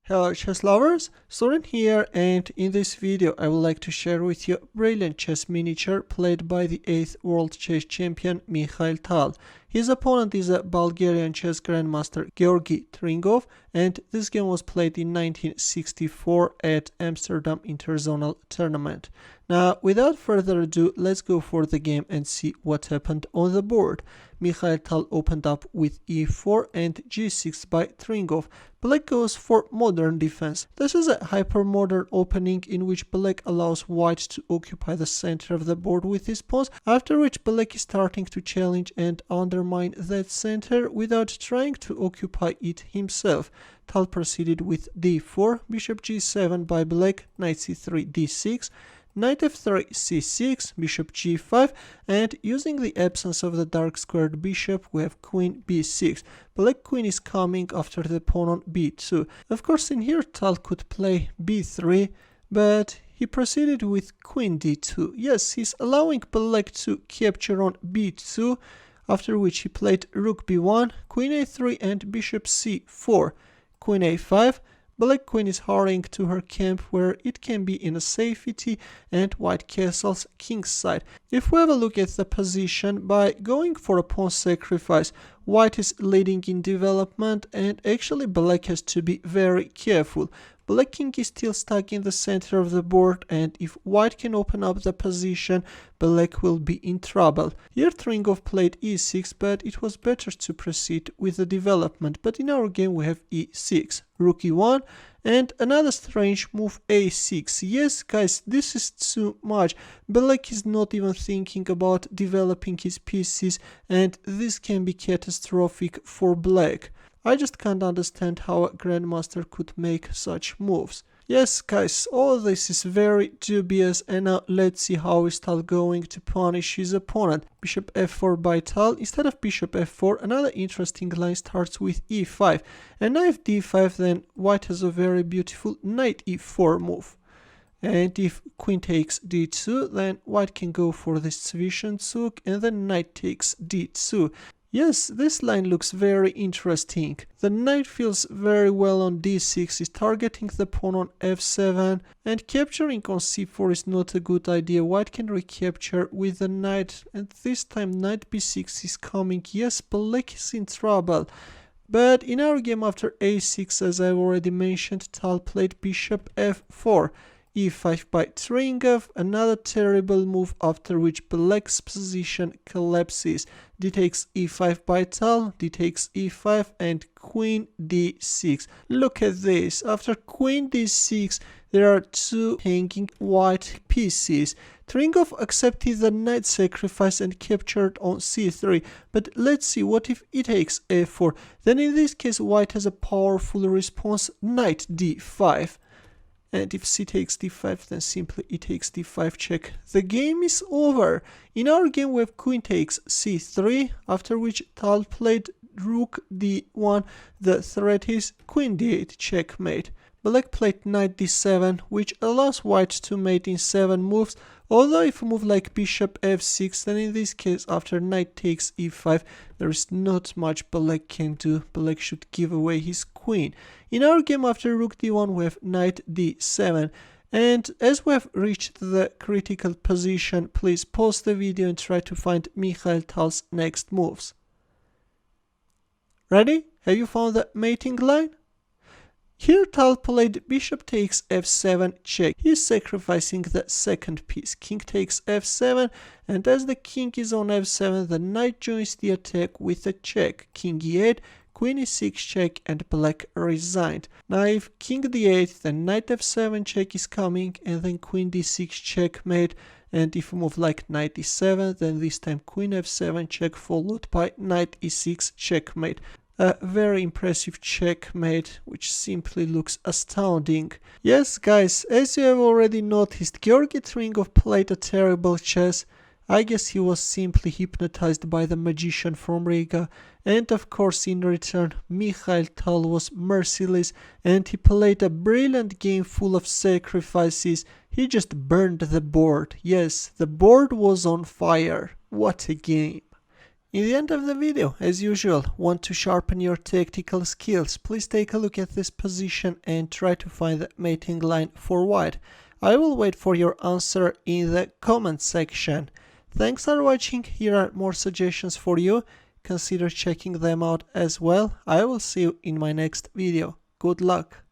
Hello chess lovers, Suren here, and in this video I would like to share with you a brilliant chess miniature played by the 8th world chess champion Mikhail Tal. His opponent is a Bulgarian chess grandmaster Georgi Tringov, and this game was played in 1964 at Amsterdam Interzonal tournament. Now, without further ado, let's go for the game and see what happened on the board. Mikhail Tal opened up with e4 and g6 by Tringov. Black goes for modern defense. This is a hyper-modern opening in which Black allows White to occupy the center of the board with his pawns, after which Black is starting to challenge and undermine that center without trying to occupy it himself. Tal proceeded with d4, bishop g7 by Black, knight c3, d6, knight f3, c6, bishop g5, and using the absence of the dark squared bishop, we have queen b6. Black queen is coming after the pawn on b2. Of course, in here Tal could play b3, but he proceeded with queen d2. Yes, he's allowing Black to capture on b2, after which he played rook b1, queen a3, and bishop c4. Queen a5. Black queen is hurrying to her camp where it can be in a safety, and White castles kingside. If we have a look at the position, by going for a pawn sacrifice, White is leading in development, and actually Black has to be very careful. Black king is still stuck in the center of the board, and if White can open up the position, Black will be in trouble. Here Tringov played e6, but it was better to proceed with the development. But in our game we have e6, rook e1, and another strange move a6. Yes guys, this is too much. Black is not even thinking about developing his pieces, and this can be catastrophic for Black. I just can't understand how a grandmaster could make such moves. Yes guys, all this is very dubious, and now let's see how is Tal going to punish his opponent. Bishop f4 by Tal. Instead of bishop f4, another interesting line starts with e5. And now if d5, then White has a very beautiful knight e4 move. And if queen takes d2, then White can go for this Zwischenzug, and then knight takes d2. Yes, this line looks very interesting. The knight feels very well on d6, is targeting the pawn on f7, and capturing on c4 is not a good idea. White can recapture with the knight, and this time knight b6 is coming. Yes, Black is in trouble. But in our game after a6, as I've already mentioned, Tal played bishop f4. e5 by Tringov, another terrible move, after which Black's position collapses. D takes e5 by Tal, d takes e5, and queen d6. Look at this, after queen d6 there are two hanging White pieces. Tringov accepted the knight sacrifice and captured on c3, but let's see, what if e takes f4? Then in this case White has a powerful response, knight d5. And if c takes d5, then simply e takes d5 check. The game is over. In our game we have queen takes c3, after which Tal played rook d1. The threat is queen d8 checkmate. Black played knight d7, which allows White to mate in 7 moves, although if a move like bishop f6, then in this case after knight takes e5, there is not much Black can do. Black should give away his queen. In our game after rook d1 we have knight d7, and as we have reached the critical position, please pause the video and try to find Mikhail Tal's next moves. Ready? Have you found the mating line? Here Tal played bishop takes f7 check. He is sacrificing the second piece. King takes f7, and as the king is on f7, the knight joins the attack with a check. King e8, queen e6 check, and Black resigned. Now if king d8, then knight f7 check is coming, and then queen d6 checkmate. And if a move like knight e7, then this time queen f7 check followed by knight e6 checkmate. A very impressive checkmate, which simply looks astounding. Yes guys, as you have already noticed, Georgi Tringov played a terrible chess. I guess he was simply hypnotized by the magician from Riga, and of course in return Mikhail Tal was merciless, and he played a brilliant game full of sacrifices. He just burned the board. Yes, the board was on fire. What a game. In the end of the video, as usual, want to sharpen your tactical skills, please take a look at this position and try to find the mating line for white. I will wait for your answer in the comment section. Thanks for watching. Here are more suggestions for you. Consider checking them out as well. I will see you in my next video. Good luck.